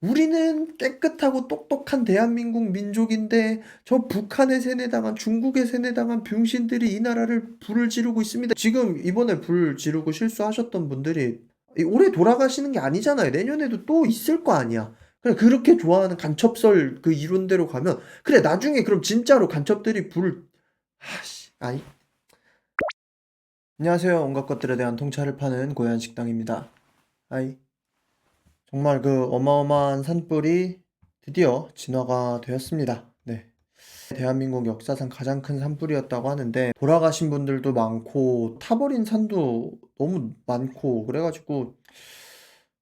우리는 깨끗하고 똑똑한 대한민국 민족인데 저 북한에 세뇌당한 중국에 세뇌당한 병신들이 이 나라를 불을 지르고 있습니다. 지금 이번에 불 지르고 실수하셨던 분들이 올해 돌아가시는 게 아니잖아요. 내년에도 또 있을 거 아니야. 그래 그렇게 좋아하는 간첩설 그 이론대로 가면 그래 나중에 그럼 진짜로 간첩들이 불 아씨 아니 안녕하세요. 온갖 것들에 대한 통찰을 파는 고얀 식당입니다. 아이 정말 그 어마어마한 산불이 드디어 진화가 되었습니다. 네. 대한민국 역사상 가장 큰 산불이었다고 하는데 돌아가신 분들도 많고 타버린 산도 너무 많고 그래가지고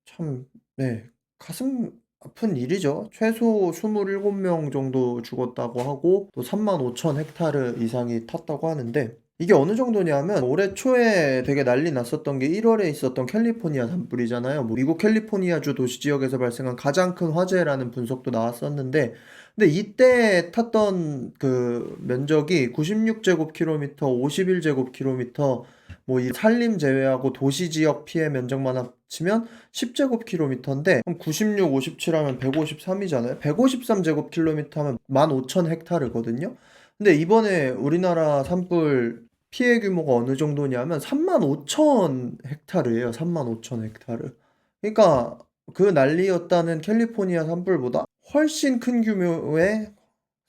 참, 네, 가슴 아픈 일이죠. 최소 27명 정도 죽었다고 하고 또 3만 5천 헥타르 이상이 탔다고 하는데 이게 어느 정도냐면 올해 초에 되게 난리 났었던 게 1월에 있었던 캘리포니아 산불이잖아요. 뭐 미국 캘리포니아주 도시 지역에서 발생한 가장 큰 화재라는 분석도 나왔었는데 근데 이때 탔던 그 면적이 96제곱킬로미터, 51제곱킬로미터 뭐 이 산림 제외하고 도시 지역 피해 면적만 합치면 10제곱킬로미터인데 그럼 96, 57 하면 153이잖아요. 153제곱킬로미터 하면 15,000헥타르거든요. 근데 이번에 우리나라 산불 피해 규모가 어느 정도냐면 35,000헥타르예요. 35,000헥타르. 그러니까 그 난리였다는 캘리포니아 산불보다 훨씬 큰 규모의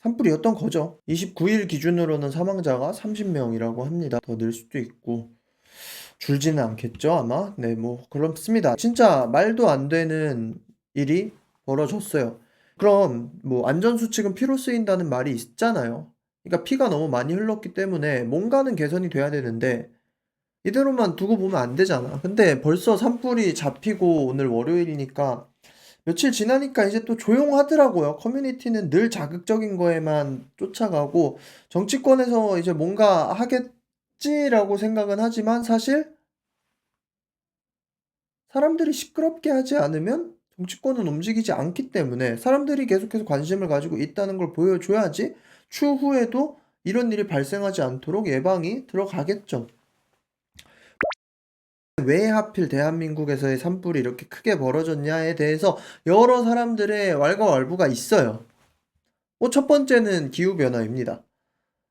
산불이었던 거죠. 29일 기준으로는 사망자가 30명이라고 합니다. 더 늘 수도 있고. 줄지는 않겠죠, 아마? 네, 뭐, 그렇습니다. 진짜 말도 안 되는 일이 벌어졌어요. 그럼, 뭐, 안전수칙은 피로 쓰인다는 말이 있잖아요. 그러니까 피가 너무 많이 흘렀기 때문에 뭔가는 개선이 돼야 되는데, 이대로만 두고 보면 안 되잖아. 근데 벌써 산불이 잡히고 오늘 월요일이니까 며칠 지나니까 이제 또 조용하더라고요. 커뮤니티는 늘 자극적인 거에만 쫓아가고 정치권에서 이제 뭔가 하겠지라고 생각은 하지만 사실 사람들이 시끄럽게 하지 않으면 정치권은 움직이지 않기 때문에 사람들이 계속해서 관심을 가지고 있다는 걸 보여줘야지 추후에도 이런 일이 발생하지 않도록 예방이 들어가겠죠. 왜 하필 대한민국에서의 산불이 이렇게 크게 벌어졌냐에 대해서 여러 사람들의 왈가왈부가 있어요. 첫 번째는 기후변화입니다.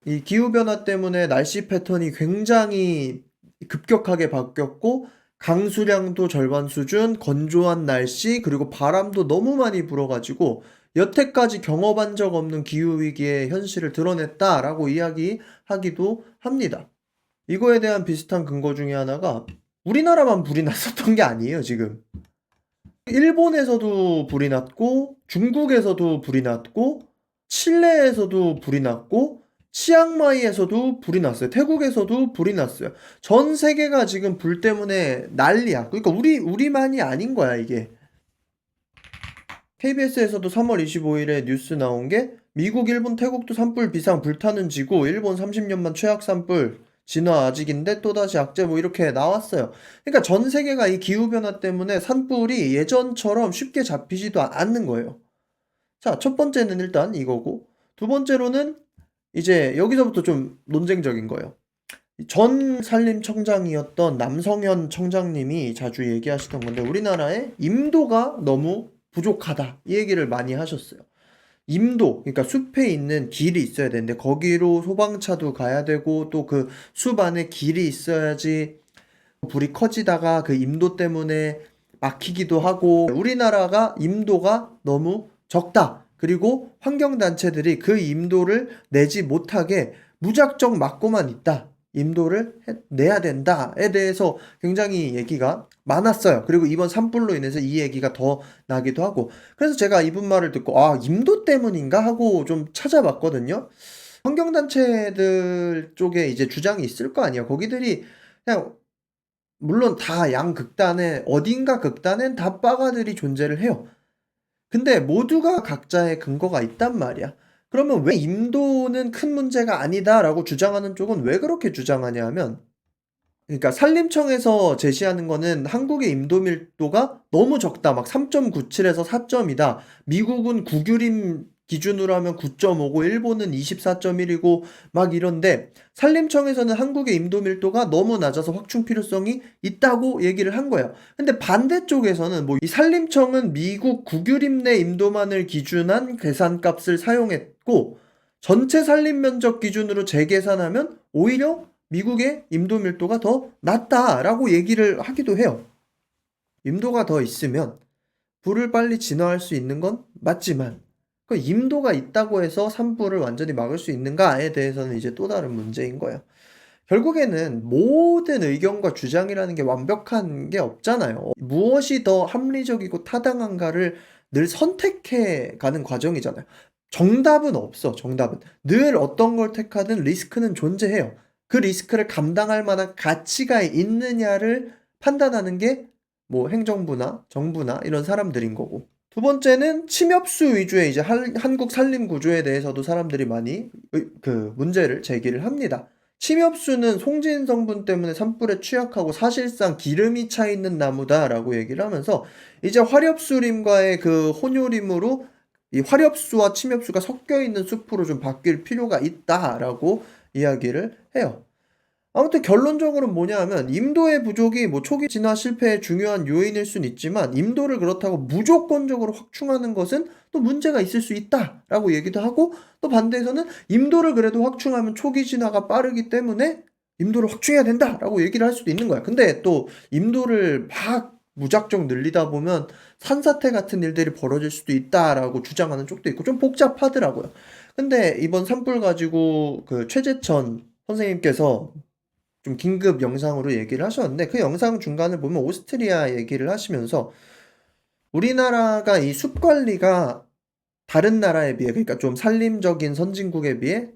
이 기후변화 때문에 날씨 패턴이 굉장히 급격하게 바뀌었고, 강수량도 절반 수준, 건조한 날씨, 그리고 바람도 너무 많이 불어가지고, 여태까지 경험한 적 없는 기후위기의 현실을 드러냈다라고 이야기하기도 합니다. 이거에 대한 비슷한 근거 중에 하나가 우리나라만 불이 났었던 게 아니에요, 지금. 일본에서도 불이 났고, 중국에서도 불이 났고, 칠레에서도 불이 났고, 치앙마이에서도 불이 났어요. 태국에서도 불이 났어요. 전 세계가 지금 불 때문에 난리야. 그러니까 우리만이 아닌 거야, 이게. KBS에서도 3월 25일에 뉴스 나온 게 미국, 일본, 태국도 산불 비상 불타는 지구, 일본 30년만 최악 산불, 진화 아직인데 또다시 악재 뭐 이렇게 나왔어요. 그러니까 전 세계가 이 기후변화 때문에 산불이 예전처럼 쉽게 잡히지도 않는 거예요. 자, 첫 번째는 일단 이거고, 두 번째로는 이제 여기서부터 좀 논쟁적인 거예요. 전 산림청장이었던 남성현 청장님이 자주 얘기하시던 건데 우리나라의 임도가 너무 부족하다 이 얘기를 많이 하셨어요. 임도 그러니까 숲에 있는 길이 있어야 되는데 거기로 소방차도 가야 되고 또 그 숲 안에 길이 있어야지 불이 커지다가 그 임도 때문에 막히기도 하고 우리나라가 임도가 너무 적다. 그리고 환경단체들이 그 임도를 내지 못하게 무작정 막고만 있다. 임도를 내야 된다에 대해서 굉장히 얘기가 많았어요. 그리고 이번 산불로 인해서 이 얘기가 더 나기도 하고. 그래서 제가 이분 말을 듣고, 임도 때문인가? 하고 좀 찾아봤거든요. 환경단체들 쪽에 이제 주장이 있을 거 아니야. 거기들이 그냥 물론 다 양극단에 어딘가 극단엔 다 빠가들이 존재를 해요. 근데 모두가 각자의 근거가 있단 말이야. 그러면 왜 임도는 큰 문제가 아니다라고 주장하는 쪽은 왜 그렇게 주장하냐 하면 그러니까 산림청에서 제시하는 거는 한국의 임도 밀도가 너무 적다. 막 3.97에서 4점이다. 미국은 국유림 기준으로 하면 9.5고 일본은 24.1이고 막 이런데 산림청에서는 한국의 임도 밀도가 너무 낮아서 확충 필요성이 있다고 얘기를 한 거예요. 근데 반대쪽에서는 뭐 이 산림청은 미국 국유림 내 임도만을 기준한 계산값을 사용했고 전체 산림 면적 기준으로 재계산하면 오히려 미국의 임도 밀도가 더 낮다라고 얘기를 하기도 해요. 임도가 더 있으면 불을 빨리 진화할 수 있는 건 맞지만 그 임도가 있다고 해서 산불을 완전히 막을 수 있는가에 대해서는 이제 또 다른 문제인 거예요. 결국에는 모든 의견과 주장이라는 게 완벽한 게 없잖아요. 무엇이 더 합리적이고 타당한가를 늘 선택해 가는 과정이잖아요. 정답은 없어, 정답은. 늘 어떤 걸 택하든 리스크는 존재해요. 그 리스크를 감당할 만한 가치가 있느냐를 판단하는 게 뭐 행정부나 정부나 이런 사람들인 거고. 두 번째는 침엽수 위주의 이제 한국 산림 구조에 대해서도 사람들이 많이 그 문제를 제기를 합니다. 침엽수는 송진 성분 때문에 산불에 취약하고 사실상 기름이 차 있는 나무다라고 얘기를 하면서 이제 화렵수림과의 그 혼요림으로 이 화렵수와 침엽수가 섞여 있는 숲으로 좀 바뀔 필요가 있다라고 이야기를 해요. 아무튼 결론적으로는 뭐냐 하면 임도의 부족이 뭐 초기 진화 실패의 중요한 요인일 순 있지만 임도를 그렇다고 무조건적으로 확충하는 것은 또 문제가 있을 수 있다라고 얘기도 하고 또 반대에서는 임도를 그래도 확충하면 초기 진화가 빠르기 때문에 임도를 확충해야 된다라고 얘기를 할 수도 있는 거야. 근데 또 임도를 막 무작정 늘리다 보면 산사태 같은 일들이 벌어질 수도 있다라고 주장하는 쪽도 있고 좀 복잡하더라고요. 근데 이번 산불 가지고 그 최재천 선생님께서 좀 긴급 영상으로 얘기를 하셨는데 그 영상 중간을 보면 오스트리아 얘기를 하시면서 우리나라가 이 숲 관리가 다른 나라에 비해 그러니까 좀 산림적인 선진국에 비해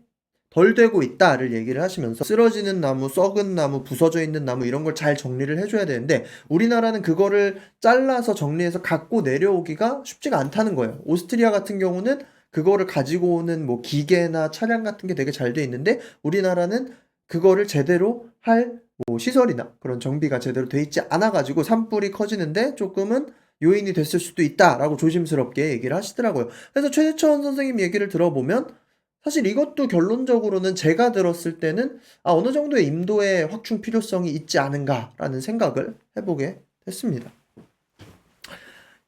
덜 되고 있다를 얘기를 하시면서 쓰러지는 나무, 썩은 나무, 부서져 있는 나무 이런 걸 잘 정리를 해줘야 되는데 우리나라는 그거를 잘라서 정리해서 갖고 내려오기가 쉽지가 않다는 거예요. 오스트리아 같은 경우는 그거를 가지고 오는 뭐 기계나 차량 같은 게 되게 잘 돼 있는데 우리나라는 그거를 제대로 할 뭐 시설이나 그런 정비가 제대로 돼 있지 않아가지고 산불이 커지는데 조금은 요인이 됐을 수도 있다라고 조심스럽게 얘기를 하시더라고요. 그래서 최재천 선생님 얘기를 들어보면 사실 이것도 결론적으로는 제가 들었을 때는 어느 정도의 임도의 확충 필요성이 있지 않은가라는 생각을 해보게 됐습니다.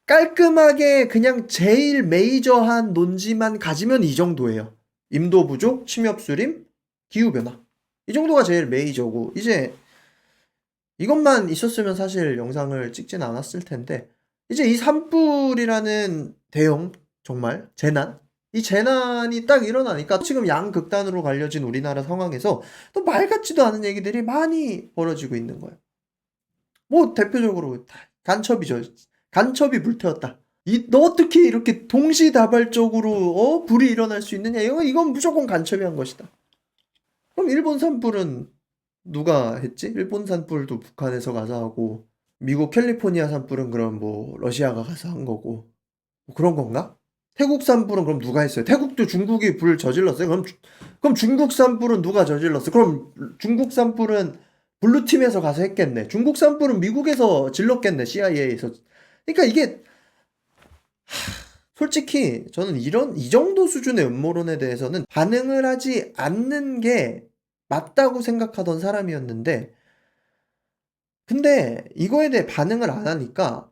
깔끔하게 그냥 제일 메이저한 논지만 가지면 이 정도예요. 임도 부족, 침엽수림, 기후변화. 이 정도가 제일 메이저고 이제 이것만 있었으면 사실 영상을 찍진 않았을 텐데 이제 이 산불이라는 대형 정말 재난 이 재난이 딱 일어나니까 지금 양극단으로 갈려진 우리나라 상황에서 또 말 같지도 않은 얘기들이 많이 벌어지고 있는 거예요. 뭐 대표적으로 간첩이죠. 간첩이 불태웠다. 너 어떻게 이렇게 동시다발적으로 불이 일어날 수 있느냐? 이건 무조건 간첩이 한 것이다. 그럼 일본 산불은 누가 했지? 일본 산불도 북한에서 가서 하고 미국 캘리포니아 산불은 그럼 뭐 러시아가 가서 한 거고 뭐 그런 건가? 태국 산불은 그럼 누가 했어요? 태국도 중국이 불 저질렀어요? 그럼 중국 산불은 누가 저질렀어? 그럼 중국 산불은 블루팀에서 가서 했겠네. 중국 산불은 미국에서 질렀겠네. CIA에서. 그러니까 이게 솔직히 저는 이 정도 수준의 음모론에 대해서는 반응을 하지 않는 게 맞다고 생각하던 사람이었는데 근데 이거에 대해 반응을 안 하니까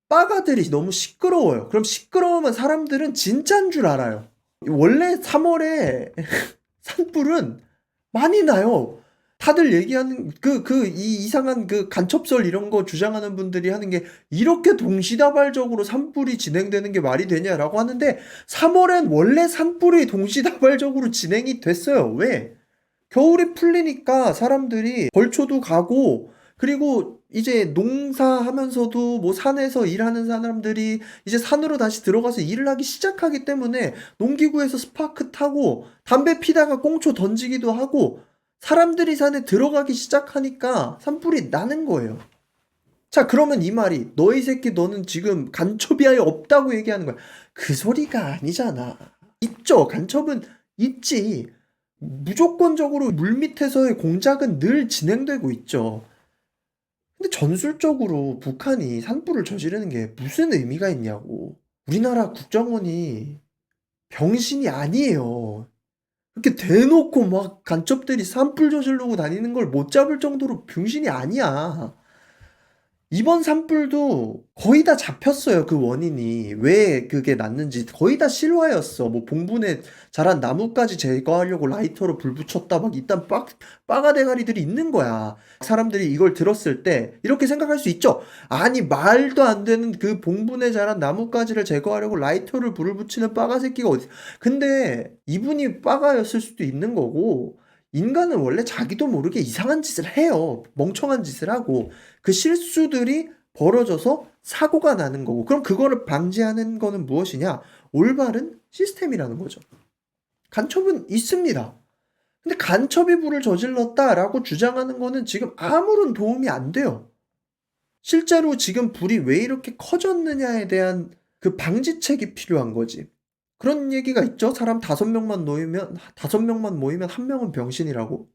빠가들이 너무 시끄러워요. 그럼 시끄러우면 사람들은 진짠 줄 알아요. 원래 3월에 산불은 많이 나요. 다들 얘기하는 이 이상한 그 간첩설 이런 거 주장하는 분들이 하는 게 이렇게 동시다발적으로 산불이 진행되는 게 말이 되냐라고 하는데 3월엔 원래 산불이 동시다발적으로 진행이 됐어요. 왜? 겨울이 풀리니까 사람들이 벌초도 가고 그리고 이제 농사하면서도 뭐 산에서 일하는 사람들이 이제 산으로 다시 들어가서 일을 하기 시작하기 때문에 농기구에서 스파크 타고 담배 피다가 꽁초 던지기도 하고 사람들이 산에 들어가기 시작하니까 산불이 나는 거예요. 자, 그러면 이 말이 너희 새끼 너는 지금 간첩이 아예 없다고 얘기하는 거야. 그 소리가 아니잖아. 있죠. 간첩은 있지. 무조건적으로 물밑에서의 공작은 늘 진행되고 있죠. 근데 전술적으로 북한이 산불을 저지르는 게 무슨 의미가 있냐고. 우리나라 국정원이 병신이 아니에요. 그렇게 대놓고 막 간첩들이 산불 저지르고 다니는 걸 못 잡을 정도로 병신이 아니야. 이번 산불도 거의 다 잡혔어요. 그 원인이. 왜 그게 났는지 거의 다 실화였어. 뭐 봉분에 자란 나무까지 제거하려고 라이터로 불 붙였다. 막 이딴 빠가 대가리들이 있는 거야. 사람들이 이걸 들었을 때 이렇게 생각할 수 있죠. 아니 말도 안 되는 그 봉분에 자란 나무까지를 제거하려고 라이터를 불을 붙이는 빠가 새끼가 어디. 근데 이분이 빠가였을 수도 있는 거고, 인간은 원래 자기도 모르게 이상한 짓을 해요. 멍청한 짓을 하고. 그 실수들이 벌어져서 사고가 나는 거고, 그럼 그거를 방지하는 거는 무엇이냐? 올바른 시스템이라는 거죠. 간첩은 있습니다. 근데 간첩이 불을 저질렀다라고 주장하는 거는 지금 아무런 도움이 안 돼요. 실제로 지금 불이 왜 이렇게 커졌느냐에 대한 그 방지책이 필요한 거지. 그런 얘기가 있죠. 사람 5명만 모이면 1명은 병신이라고.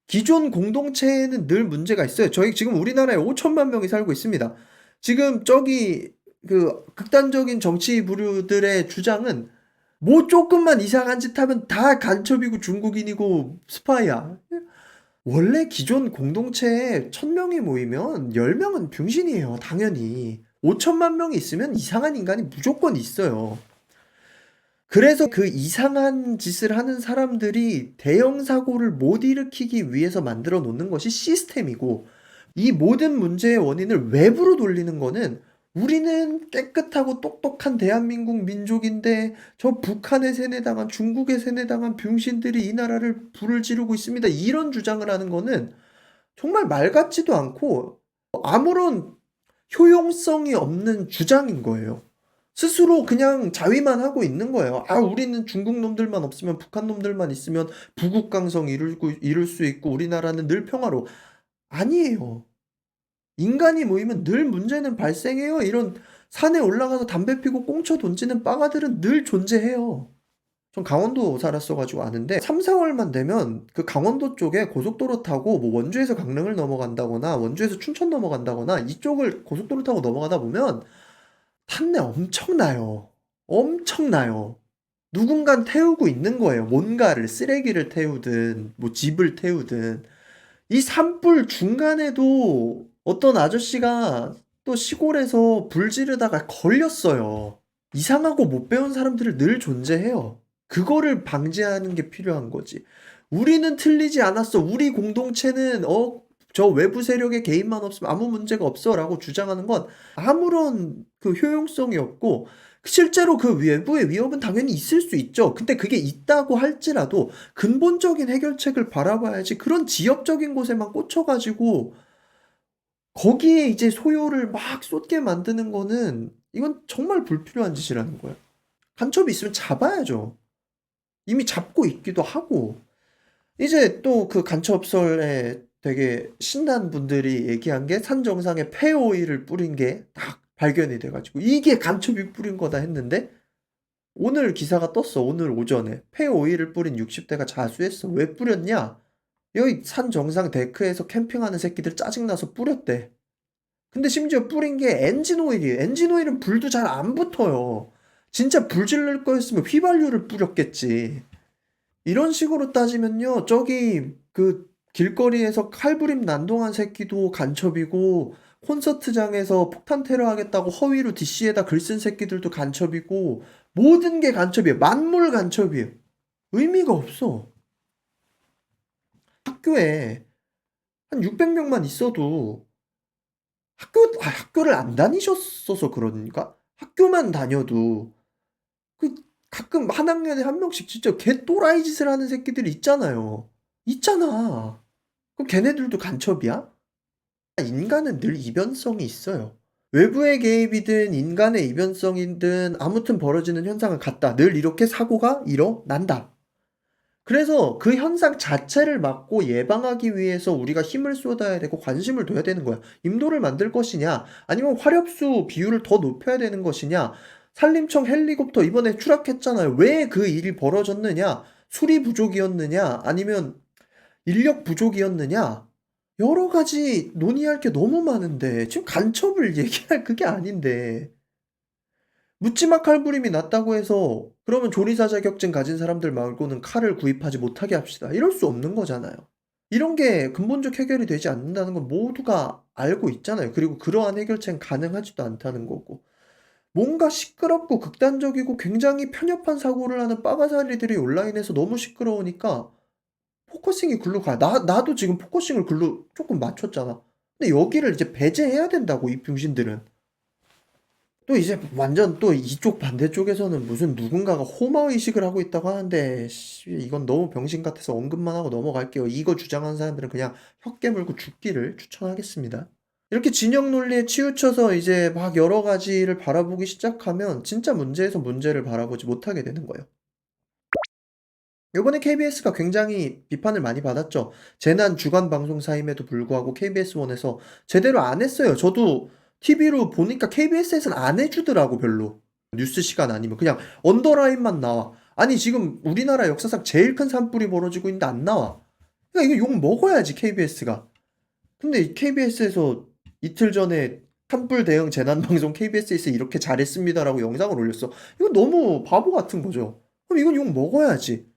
기존 공동체에는 늘 문제가 있어요. 저희 지금 우리나라에 5천만 명이 살고 있습니다. 지금 저기 그 극단적인 정치 부류들의 주장은 뭐 조금만 이상한 짓 하면 다 간첩이고 중국인이고 스파이야. 원래 기존 공동체에 1,000명이 모이면 10명은 병신이에요. 당연히. 5천만 명이 있으면 이상한 인간이 무조건 있어요. 그래서 그 이상한 짓을 하는 사람들이 대형 사고를 못 일으키기 위해서 만들어 놓는 것이 시스템이고, 이 모든 문제의 원인을 외부로 돌리는 거는 우리는 깨끗하고 똑똑한 대한민국 민족인데 저 북한에 세뇌당한, 중국에 세뇌당한 병신들이 이 나라를 불을 지르고 있습니다. 이런 주장을 하는 거는 정말 말 같지도 않고 아무런 효용성이 없는 주장인 거예요. 스스로 그냥 자위만 하고 있는 거예요. 아, 우리는 중국 놈들만 없으면, 북한 놈들만 있으면 부국강성 이룰 수 있고 우리나라는 늘 평화로. 아니에요. 인간이 모이면 늘 문제는 발생해요. 이런 산에 올라가서 담배 피고 꽁쳐 던지는 빠가들은 늘 존재해요. 전 강원도 살았어가지고 아는데 3, 4월만 되면 그 강원도 쪽에 고속도로 타고 뭐 원주에서 강릉을 넘어간다거나 원주에서 춘천 넘어간다거나 이쪽을 고속도로 타고 넘어가다 보면 탄내 엄청나요. 엄청나요. 누군간 태우고 있는 거예요. 뭔가를, 쓰레기를 태우든 뭐 집을 태우든. 이 산불 중간에도 어떤 아저씨가 또 시골에서 불 지르다가 걸렸어요. 이상하고 못 배운 사람들을 늘 존재해요. 그거를 방지하는 게 필요한 거지. 우리는 틀리지 않았어. 우리 공동체는 저 외부 세력의 개입만 없으면 아무 문제가 없어라고 주장하는 건 아무런 그 효용성이 없고, 실제로 그 외부의 위협은 당연히 있을 수 있죠. 근데 그게 있다고 할지라도 근본적인 해결책을 바라봐야지, 그런 지역적인 곳에만 꽂혀가지고 거기에 이제 소요를 막 쏟게 만드는 거는 이건 정말 불필요한 짓이라는 거예요. 간첩이 있으면 잡아야죠. 이미 잡고 있기도 하고. 이제 또 그 간첩설에 되게 신난 분들이 얘기한 게 산 정상에 폐오일을 뿌린 게 딱 발견이 돼가지고 이게 간첩이 뿌린 거다 했는데, 오늘 기사가 떴어. 오늘 오전에 폐오일을 뿌린 60대가 자수했어. 왜 뿌렸냐? 여기 산 정상 데크에서 캠핑하는 새끼들 짜증나서 뿌렸대. 근데 심지어 뿌린 게 엔진 오일이에요. 엔진 오일은 불도 잘 안 붙어요. 진짜 불 지를 거였으면 휘발유를 뿌렸겠지. 이런 식으로 따지면요, 저기 그 길거리에서 칼부림 난동한 새끼도 간첩이고, 콘서트장에서 폭탄 테러 하겠다고 허위로 DC에다 글 쓴 새끼들도 간첩이고, 모든 게 간첩이에요. 만물 간첩이에요. 의미가 없어. 학교에 한 600명만 있어도 학교를 안 다니셨어서 그런가? 학교만 다녀도 그 가끔 한 학년에 한 명씩 진짜 개 또라이 짓을 하는 새끼들이 있잖아요. 있잖아. 그럼 걔네들도 간첩이야? 인간은 늘 이변성이 있어요. 외부의 개입이든 인간의 이변성이든 아무튼 벌어지는 현상은 같다. 늘 이렇게 사고가 일어난다. 그래서 그 현상 자체를 막고 예방하기 위해서 우리가 힘을 쏟아야 되고 관심을 둬야 되는 거야. 임도를 만들 것이냐, 아니면 화력수 비율을 더 높여야 되는 것이냐. 산림청 헬리콥터 이번에 추락했잖아요. 왜 그 일이 벌어졌느냐? 수리 부족이었느냐? 아니면 인력 부족이었느냐? 여러 가지 논의할 게 너무 많은데 지금 간첩을 얘기할 그게 아닌데 묻지마 칼부림이 났다고 해서 그러면 조리사 자격증 가진 사람들 말고는 칼을 구입하지 못하게 합시다. 이럴 수 없는 거잖아요. 이런 게 근본적 해결이 되지 않는다는 건 모두가 알고 있잖아요. 그리고 그러한 해결책은 가능하지도 않다는 거고. 뭔가 시끄럽고 극단적이고 굉장히 편협한 사고를 하는 빠가사리들이 온라인에서 너무 시끄러우니까 포커싱이 글로 가. 나도 지금 포커싱을 글로 조금 맞췄잖아. 근데 여기를 이제 배제해야 된다고, 이 병신들은. 또 이제 완전 또 이쪽 반대쪽에서는 무슨 누군가가 호마 의식을 하고 있다고 하는데, 씨, 이건 너무 병신 같아서 언급만 하고 넘어갈게요. 이거 주장하는 사람들은 그냥 혀 깨물고 죽기를 추천하겠습니다. 이렇게 진영 논리에 치우쳐서 이제 막 여러 가지를 바라보기 시작하면 진짜 문제에서 문제를 바라보지 못하게 되는 거예요. 요번에 KBS가 굉장히 비판을 많이 받았죠. 재난 주간 방송사임에도 불구하고 KBS1에서 제대로 안 했어요. 저도 TV로 보니까 KBS에서는 안 해주더라고, 별로. 뉴스 시간 아니면 그냥 언더라인만 나와. 아니, 지금 우리나라 역사상 제일 큰 산불이 벌어지고 있는데 안 나와. 그러니까 이거 욕 먹어야지, KBS가. 근데 KBS에서 이틀 전에 산불 대응 재난방송 KBS에서 이렇게 잘했습니다라고 영상을 올렸어. 이거 너무 바보 같은 거죠. 그럼 이건 욕 먹어야지.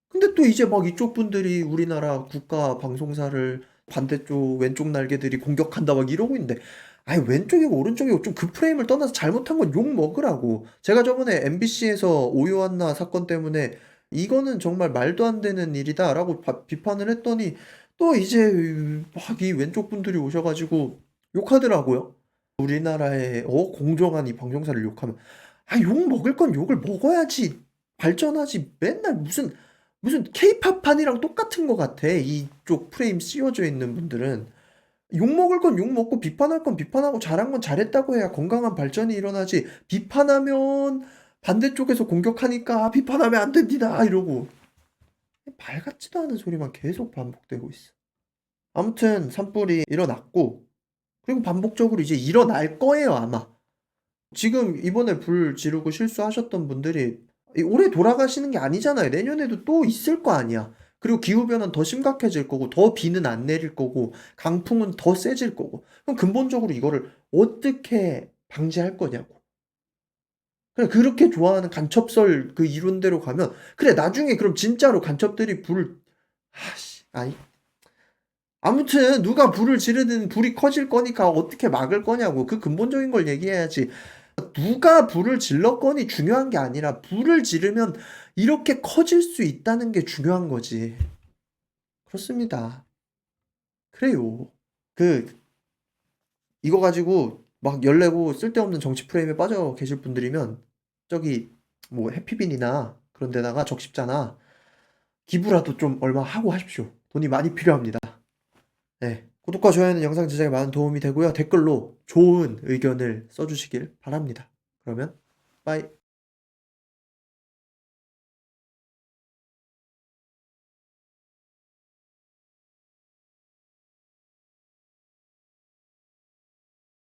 근데 또 이제 막 이쪽 분들이 우리나라 국가 방송사를 반대쪽 왼쪽 날개들이 공격한다 막 이러고 있는데, 아니 왼쪽이고 오른쪽이고 좀 그 프레임을 떠나서 잘못한 건 욕 먹으라고. 제가 저번에 MBC에서 오요한나 사건 때문에 이거는 정말 말도 안 되는 일이다라고 비판을 했더니 또 이제 막 이 왼쪽 분들이 오셔가지고 욕하더라고요. 우리나라의 공정한 이 방송사를 욕하면, 아, 욕 먹을 건 욕을 먹어야지 발전하지. 맨날 무슨 케이팝판이랑 똑같은 것 같아. 이쪽 프레임 씌워져 있는 분들은. 욕먹을 건 욕먹고 비판할 건 비판하고 잘한 건 잘했다고 해야 건강한 발전이 일어나지. 비판하면 반대쪽에서 공격하니까 비판하면 안 됩니다 이러고 말 같지도 않은 소리만 계속 반복되고 있어. 아무튼 산불이 일어났고, 그리고 반복적으로 이제 일어날 거예요, 아마. 지금 이번에 불 지르고 실수하셨던 분들이 올해 돌아가시는 게 아니잖아요. 내년에도 또 있을 거 아니야. 그리고 기후변화는 더 심각해질 거고, 더 비는 안 내릴 거고, 강풍은 더 세질 거고. 그럼 근본적으로 이거를 어떻게 방지할 거냐고. 그래, 그렇게 좋아하는 간첩설 그 이론대로 가면, 그래, 나중에 그럼 진짜로 간첩들이 아니. 아무튼, 누가 불을 지르든 불이 커질 거니까 어떻게 막을 거냐고. 그 근본적인 걸 얘기해야지. 누가 불을 질렀거니 중요한 게 아니라 불을 지르면 이렇게 커질 수 있다는 게 중요한 거지. 그렇습니다. 그래요. 이거 가지고 막 열내고 쓸데없는 정치 프레임에 빠져 계실 분들이면 저기 뭐 해피빈이나 그런 데다가 적십자나 기부라도 좀 얼마 하고 하십시오. 돈이 많이 필요합니다. 네. 구독과 좋아요는 영상 제작에 많은 도움이 되고요. 댓글로 좋은 의견을 써주시길 바랍니다. 그러면 빠이.